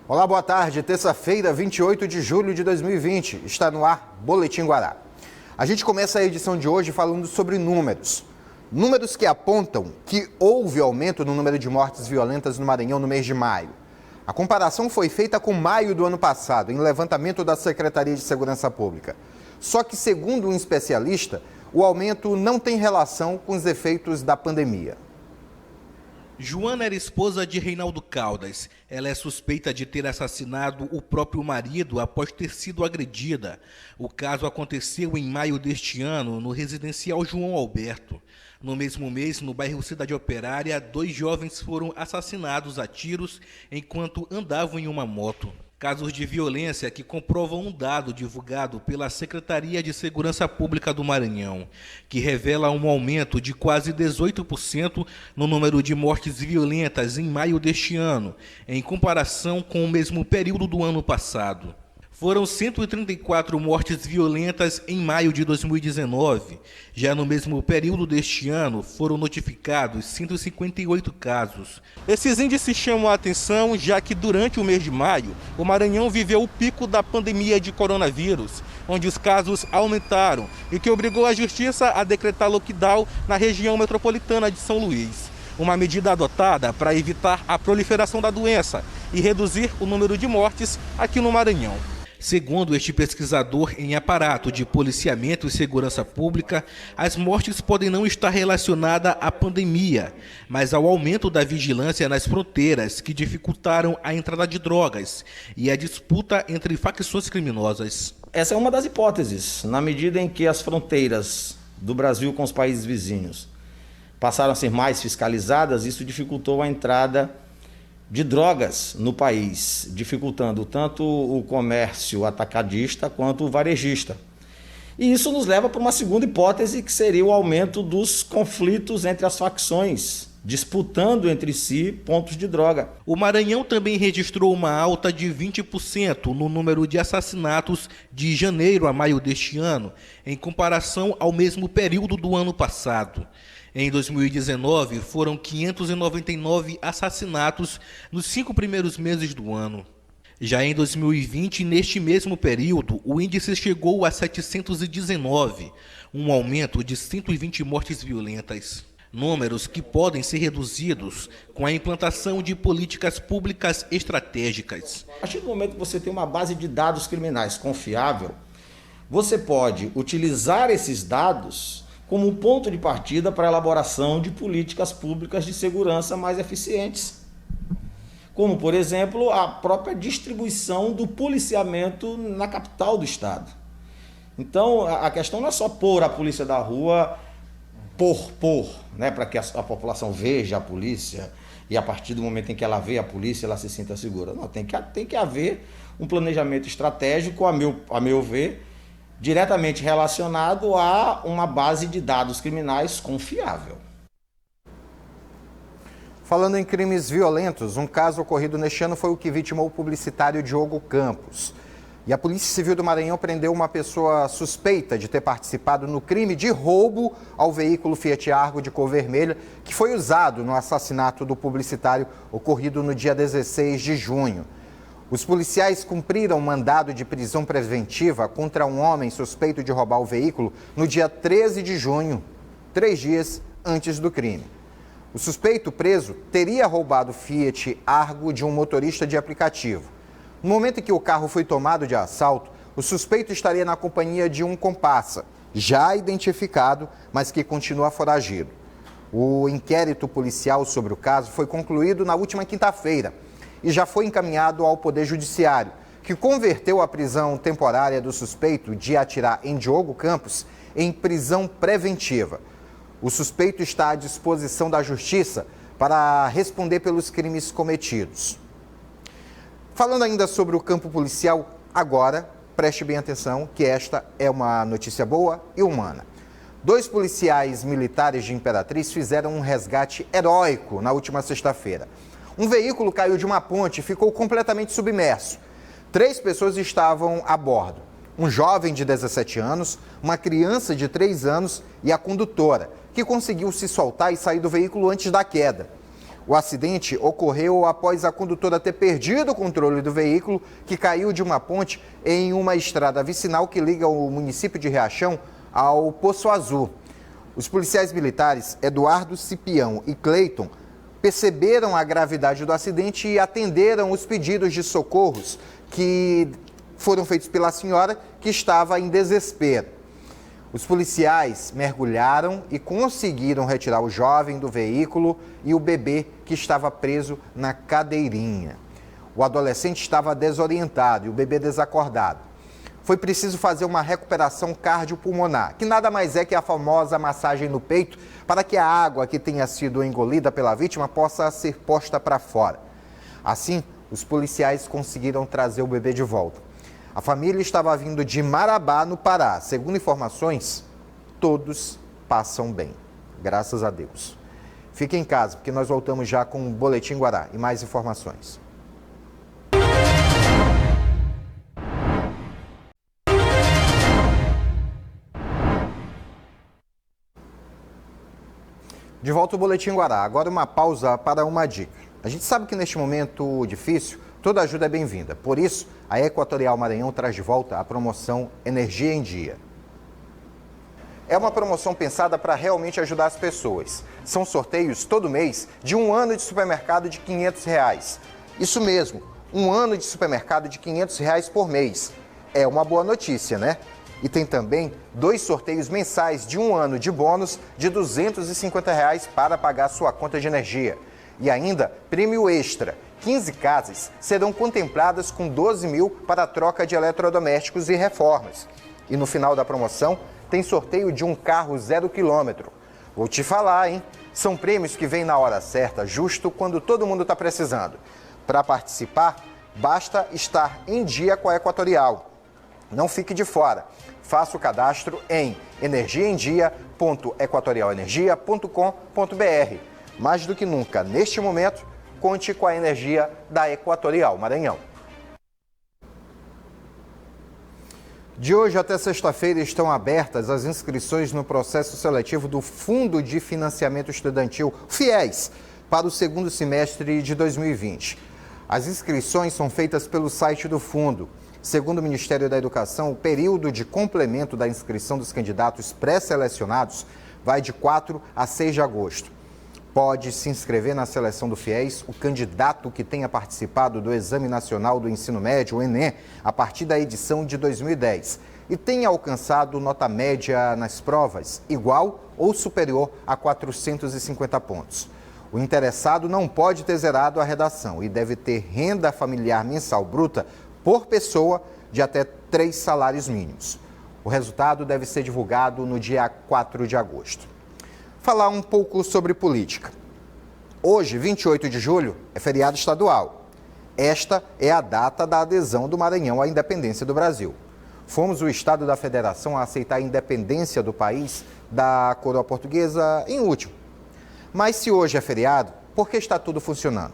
Olá, boa tarde. Terça-feira, 28 de julho de 2020. Está no ar Boletim Guará. A gente começa a edição de hoje falando sobre números. Números que apontam que houve aumento no número de mortes violentas no Maranhão no mês de maio. A comparação foi feita com maio do ano passado, em levantamento da Secretaria de Segurança Pública. Só que, segundo um especialista, o aumento não tem relação com os efeitos da pandemia. Joana era esposa de Reinaldo Caldas. Ela é suspeita de ter assassinado o próprio marido após ter sido agredida. O caso aconteceu em maio deste ano, no residencial João Alberto. No mesmo mês, no bairro Cidade Operária, 2 jovens foram assassinados a tiros enquanto andavam em uma moto. Casos de violência que comprovam um dado divulgado pela Secretaria de Segurança Pública do Maranhão, que revela um aumento de quase 18% no número de mortes violentas em maio deste ano, em comparação com o mesmo período do ano passado. Foram 134 mortes violentas em maio de 2019. Já no mesmo período deste ano, foram notificados 158 casos. Esses índices chamam a atenção, já que durante o mês de maio, o Maranhão viveu o pico da pandemia de coronavírus, onde os casos aumentaram e que obrigou a Justiça a decretar lockdown na região metropolitana de São Luís. Uma medida adotada para evitar a proliferação da doença e reduzir o número de mortes aqui no Maranhão. Segundo este pesquisador em aparato de policiamento e segurança pública, as mortes podem não estar relacionadas à pandemia, mas ao aumento da vigilância nas fronteiras que dificultaram a entrada de drogas e a disputa entre facções criminosas. Essa é uma das hipóteses, na medida em que as fronteiras do Brasil com os países vizinhos passaram a ser mais fiscalizadas, isso dificultou a entrada de drogas no país, dificultando tanto o comércio atacadista quanto o varejista. E isso nos leva para uma segunda hipótese, que seria o aumento dos conflitos entre as facções, disputando entre si pontos de droga. O Maranhão também registrou uma alta de 20% no número de assassinatos de janeiro a maio deste ano, em comparação ao mesmo período do ano passado. Em 2019, foram 599 assassinatos nos 5 primeiros meses do ano. Já em 2020, neste mesmo período, o índice chegou a 719, um aumento de 120 mortes violentas. Números que podem ser reduzidos com a implantação de políticas públicas estratégicas. A partir do momento que você tem uma base de dados criminais confiável, você pode utilizar esses dados como um ponto de partida para a elaboração de políticas públicas de segurança mais eficientes. Como, por exemplo, a própria distribuição do policiamento na capital do estado. Então, a questão não é só pôr a polícia da rua né, para que a população veja a polícia e a partir do momento em que ela vê a polícia, ela se sinta segura. Não, tem que haver um planejamento estratégico, a meu ver, diretamente relacionado a uma base de dados criminais confiável. Falando em crimes violentos, um caso ocorrido neste ano foi o que vitimou o publicitário Diogo Campos. E a Polícia Civil do Maranhão prendeu uma pessoa suspeita de ter participado no crime de roubo ao veículo Fiat Argo de cor vermelha, que foi usado no assassinato do publicitário ocorrido no dia 16 de junho. Os policiais cumpriram mandado de prisão preventiva contra um homem suspeito de roubar o veículo no dia 13 de junho, 3 dias antes do crime. O suspeito preso teria roubado o Fiat Argo de um motorista de aplicativo. No momento em que o carro foi tomado de assalto, o suspeito estaria na companhia de um comparsa, já identificado, mas que continua foragido. O inquérito policial sobre o caso foi concluído na última quinta-feira e já foi encaminhado ao Poder Judiciário, que converteu a prisão temporária do suspeito de atirar em Diogo Campos em prisão preventiva. O suspeito está à disposição da Justiça para responder pelos crimes cometidos. Falando ainda sobre o campo policial, agora, preste bem atenção que esta é uma notícia boa e humana. 2 policiais militares de Imperatriz fizeram um resgate heróico na última sexta-feira. Um veículo caiu de uma ponte e ficou completamente submerso. 3 pessoas estavam a bordo. Um jovem de 17 anos, uma criança de 3 anos e a condutora, que conseguiu se soltar e sair do veículo antes da queda. O acidente ocorreu após a condutora ter perdido o controle do veículo, que caiu de uma ponte em uma estrada vicinal que liga o município de Riachão ao Poço Azul. Os policiais militares Eduardo Cipião e Cleiton perceberam a gravidade do acidente e atenderam os pedidos de socorros que foram feitos pela senhora, que estava em desespero. Os policiais mergulharam e conseguiram retirar o jovem do veículo e o bebê que estava preso na cadeirinha. O adolescente estava desorientado e o bebê desacordado. Foi preciso fazer uma recuperação cardiopulmonar, que nada mais é que a famosa massagem no peito, para que a água que tenha sido engolida pela vítima possa ser posta para fora. Assim, os policiais conseguiram trazer o bebê de volta. A família estava vindo de Marabá, no Pará. Segundo informações, todos passam bem, graças a Deus. Fique em casa, porque nós voltamos já com o Boletim Guará e mais informações. De volta ao Boletim Guará. Agora uma pausa para uma dica. A gente sabe que neste momento difícil, toda ajuda é bem-vinda. Por isso, a Equatorial Maranhão traz de volta a promoção Energia em Dia. É uma promoção pensada para realmente ajudar as pessoas. São sorteios todo mês de um ano de supermercado de R$500. Isso mesmo, um ano de supermercado de R$500 por mês. É uma boa notícia, né? E tem também 2 sorteios mensais de um ano de bônus de R$250 para pagar sua conta de energia. E ainda, prêmio extra. 15 casas serão contempladas com 12 mil para a troca de eletrodomésticos e reformas. E no final da promoção, tem sorteio de um carro 0 km. Vou te falar, hein? São prêmios que vêm na hora certa, justo quando todo mundo está precisando. Para participar, basta estar em dia com a Equatorial. Não fique de fora. Faça o cadastro em energiaemdia.equatorialenergia.com.br. Mais do que nunca, neste momento, conte com a energia da Equatorial Maranhão. De hoje até sexta-feira estão abertas as inscrições no processo seletivo do Fundo de Financiamento Estudantil, FIES, para o segundo semestre de 2020. As inscrições são feitas pelo site do Fundo. Segundo o Ministério da Educação, o período de complemento da inscrição dos candidatos pré-selecionados vai de 4 a 6 de agosto. Pode se inscrever na seleção do FIES o candidato que tenha participado do Exame Nacional do Ensino Médio, o ENEM, a partir da edição de 2010 e tenha alcançado nota média nas provas igual ou superior a 450 pontos. O interessado não pode ter zerado a redação e deve ter renda familiar mensal bruta por pessoa de até 3 salários mínimos. O resultado deve ser divulgado no dia 4 de agosto. Falar um pouco sobre política. Hoje, 28 de julho, é feriado estadual. Esta é a data da adesão do Maranhão à independência do Brasil. Fomos o estado da federação a aceitar a independência do país da coroa portuguesa em último. Mas se hoje é feriado, por que está tudo funcionando?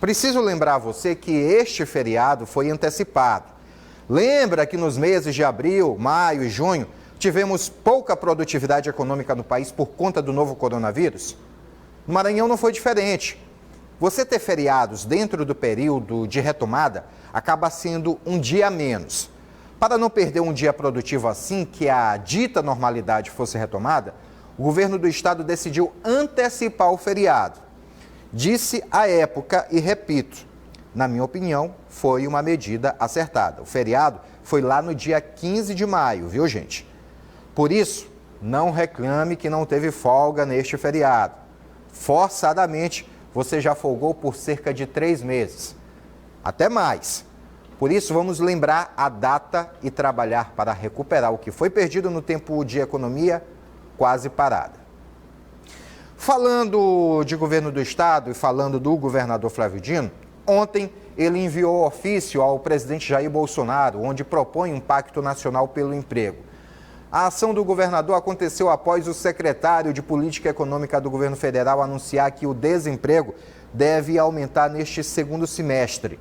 Preciso lembrar a você que este feriado foi antecipado. Lembra que nos meses de abril, maio e junho tivemos pouca produtividade econômica no país por conta do novo coronavírus? No Maranhão não foi diferente. Você ter feriados dentro do período de retomada acaba sendo um dia a menos. Para não perder um dia produtivo assim que a dita normalidade fosse retomada, o governo do estado decidiu antecipar o feriado. Disse à época, e repito, na minha opinião, foi uma medida acertada. O feriado foi lá no dia 15 de maio, viu, gente? Por isso, não reclame que não teve folga neste feriado. Forçadamente, você já folgou por cerca de 3 meses. Até mais. Por isso, vamos lembrar a data e trabalhar para recuperar o que foi perdido no tempo de economia quase parada. Falando de governo do estado e falando do governador Flávio Dino, ontem ele enviou ofício ao presidente Jair Bolsonaro, onde propõe um pacto nacional pelo emprego. A ação do governador aconteceu após o secretário de Política Econômica do governo federal anunciar que o desemprego deve aumentar neste segundo semestre.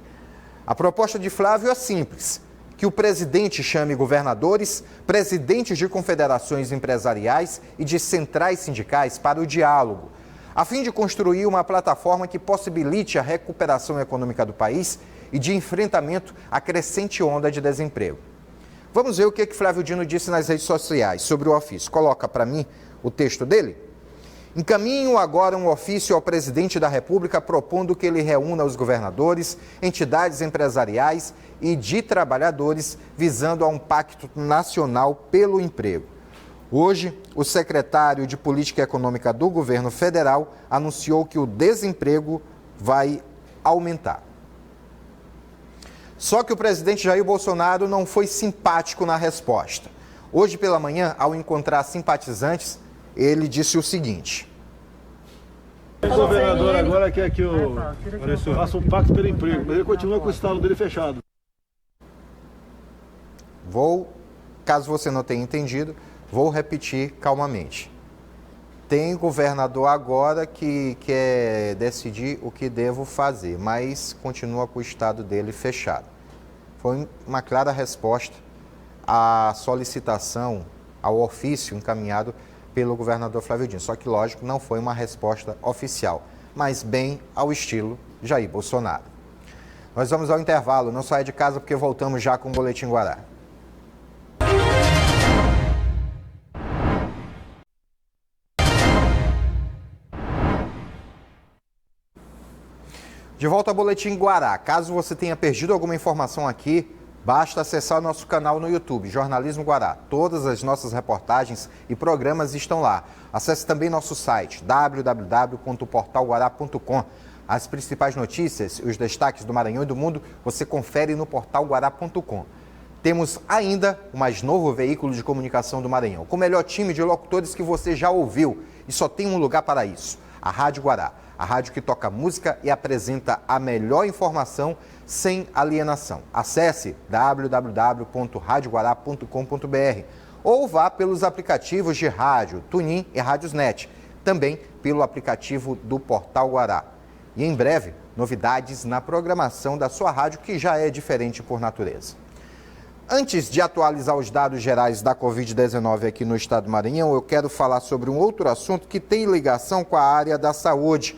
A proposta de Flávio é simples: que o presidente chame governadores, presidentes de confederações empresariais e de centrais sindicais para o diálogo. a fim de construir uma plataforma que possibilite a recuperação econômica do país e de enfrentamento à crescente onda de desemprego. Vamos ver o que Flávio Dino disse nas redes sociais sobre o ofício. Coloca para mim o texto dele. Encaminho agora um ofício ao presidente da República propondo que ele reúna os governadores, entidades empresariais e de trabalhadores visando a um pacto nacional pelo emprego. Hoje, o secretário de Política Econômica do governo federal anunciou que o desemprego vai aumentar. Só que o presidente Jair Bolsonaro não foi simpático na resposta. Hoje pela manhã, ao encontrar simpatizantes, ele disse o seguinte: O governador agora quer que eu faça um pacto pelo emprego, mas ele continua com o estado dele fechado. Caso você não tenha entendido, vou repetir calmamente. Tem governador agora que quer decidir o que devo fazer, mas continua com o estado dele fechado. Foi uma clara resposta à solicitação, ao ofício encaminhado pelo governador Flávio Dino. Só que, lógico, não foi uma resposta oficial, mas bem ao estilo Jair Bolsonaro. Nós vamos ao intervalo, não saia de casa porque voltamos já com o Boletim Guará. De volta ao Boletim Guará. Caso você tenha perdido alguma informação aqui, basta acessar o nosso canal no YouTube, Jornalismo Guará. Todas as nossas reportagens e programas estão lá. Acesse também nosso site, www.portalguará.com. As principais notícias e os destaques do Maranhão e do mundo você confere no portalguará.com. Temos ainda o mais novo veículo de comunicação do Maranhão, com o melhor time de locutores que você já ouviu. E só tem um lugar para isso, a Rádio Guará. A rádio que toca música e apresenta a melhor informação sem alienação. Acesse www.radioguará.com.br ou vá pelos aplicativos de rádio, TuneIn e Rádiosnet, também pelo aplicativo do Portal Guará. E em breve, novidades na programação da sua rádio, que já é diferente por natureza. Antes de atualizar os dados gerais da Covid-19 aqui no estado do Maranhão, eu quero falar sobre um outro assunto que tem ligação com a área da saúde.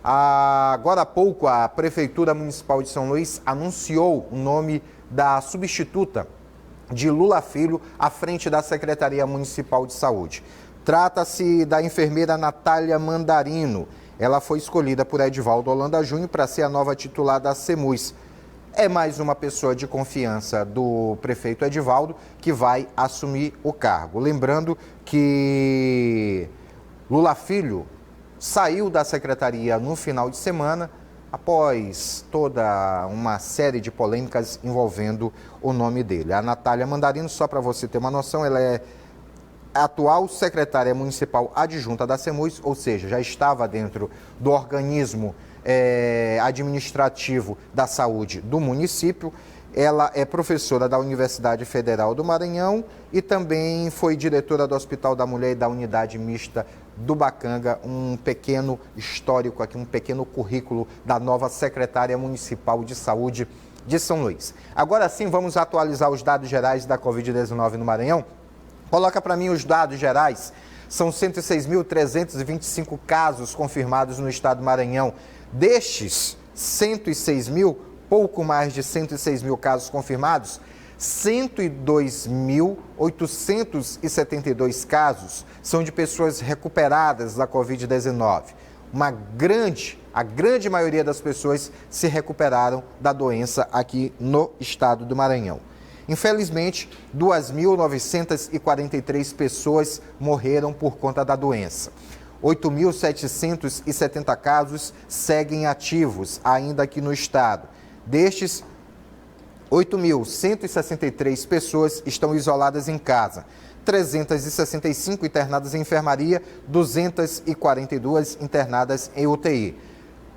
Agora há pouco, a Prefeitura Municipal de São Luís anunciou o nome da substituta de Lula Filho à frente da Secretaria Municipal de Saúde. Trata-se da enfermeira Natália Mandarino. Ela foi escolhida por Edivaldo Holanda Júnior para ser a nova titular da SEMUS. É mais uma pessoa de confiança do prefeito Edivaldo que vai assumir o cargo. Lembrando que Lula Filho saiu da secretaria no final de semana após toda uma série de polêmicas envolvendo o nome dele. A Natália Mandarino, só para você ter uma noção, ela é a atual secretária municipal adjunta da SEMUS, ou seja, já estava dentro do organismo administrativo da saúde do município. Ela é professora da Universidade Federal do Maranhão e também foi diretora do Hospital da Mulher e da Unidade Mista do Bacanga. Um pequeno histórico aqui, um pequeno currículo da nova secretária municipal de saúde de São Luís. Agora sim, vamos atualizar os dados gerais da Covid-19 no Maranhão. Coloca para mim os dados gerais. São 106.325 casos confirmados no estado do Maranhão. Destes 106 mil, pouco mais de 106 mil casos confirmados, 102.872 casos são de pessoas recuperadas da Covid-19. A grande maioria das pessoas se recuperaram da doença aqui no estado do Maranhão. Infelizmente, 2.943 pessoas morreram por conta da doença. 8.770 casos seguem ativos ainda aqui no estado. Destes, 8.163 pessoas estão isoladas em casa, 365 internadas em enfermaria, 242 internadas em UTI.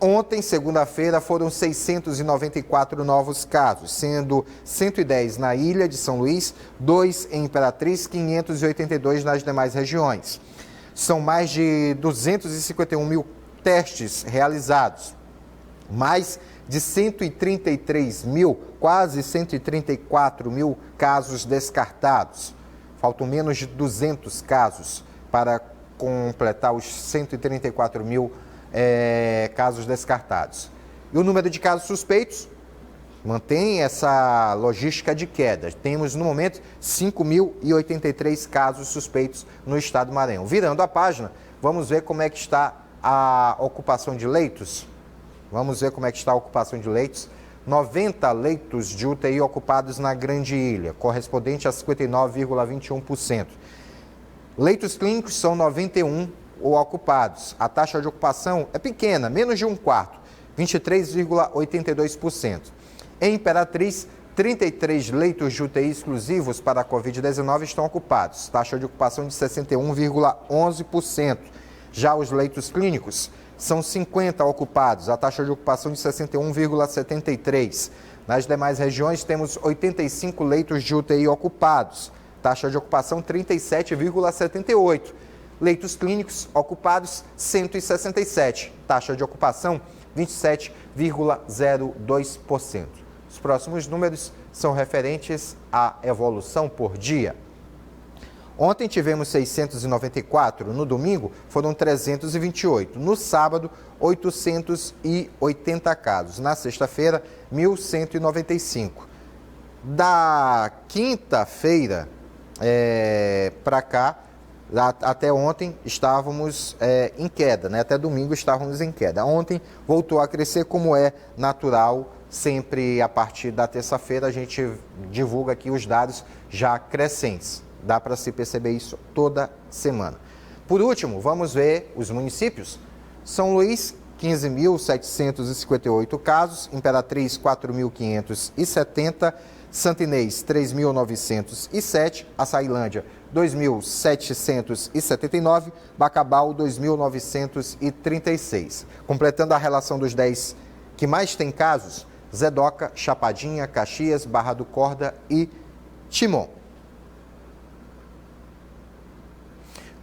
Ontem, segunda-feira, foram 694 novos casos, sendo 110 na ilha de São Luís, 2 em Imperatriz, 582 nas demais regiões. São mais de 251 mil testes realizados, mais de 133 mil, quase 134 mil casos descartados. Faltam menos de 200 casos para completar os 134 mil casos descartados. E o número de casos suspeitos mantém essa logística de queda. Temos, no momento, 5.083 casos suspeitos no estado do Maranhão. Virando a página, vamos ver como é que está a ocupação de leitos. 90 leitos de UTI ocupados na Grande Ilha, correspondente a 59,21%. Leitos clínicos são 91 ocupados. A taxa de ocupação é pequena, menos de um quarto, 23,82%. Em Imperatriz, 33 leitos de UTI exclusivos para a Covid-19 estão ocupados, taxa de ocupação de 61,11%. Já os leitos clínicos são 50 ocupados, a taxa de ocupação de 61,73%. Nas demais regiões, temos 85 leitos de UTI ocupados, taxa de ocupação 37,78%. Leitos clínicos ocupados, 167, taxa de ocupação 27,02%. Os próximos números são referentes à evolução por dia. Ontem tivemos 694, no domingo foram 328, no sábado 880 casos, na sexta-feira 1.195. Da quinta-feira para cá, até ontem estávamos em queda, né? Até domingo estávamos em queda. Ontem voltou a crescer, como é natural, sempre a partir da terça-feira a gente divulga aqui os dados já crescentes. Dá para se perceber isso toda semana. Por último, vamos ver os municípios. São Luís, 15.758 casos, Imperatriz, 4.570, Santa Inês, 3.907, Açailândia, 2.779, Bacabal, 2.936. Completando a relação dos 10 que mais têm casos, Zedoca, Chapadinha, Caxias, Barra do Corda e Timon.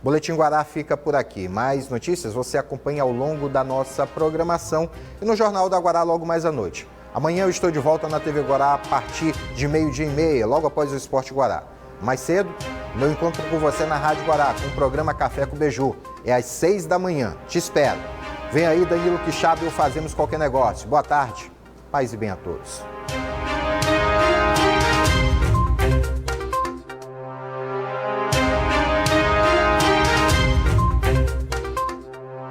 Boletim Guará fica por aqui. Mais notícias você acompanha ao longo da nossa programação e no Jornal da Guará logo mais à noite. Amanhã eu estou de volta na TV Guará a partir de 12:30, logo após o Esporte Guará. Mais cedo, meu encontro com você na Rádio Guará, com o programa Café com Beiju. É às 6 da manhã. Te espero. Vem aí, Danilo Quixaba, e o Fazemos Qualquer Negócio. Boa tarde. Paz e bem a todos.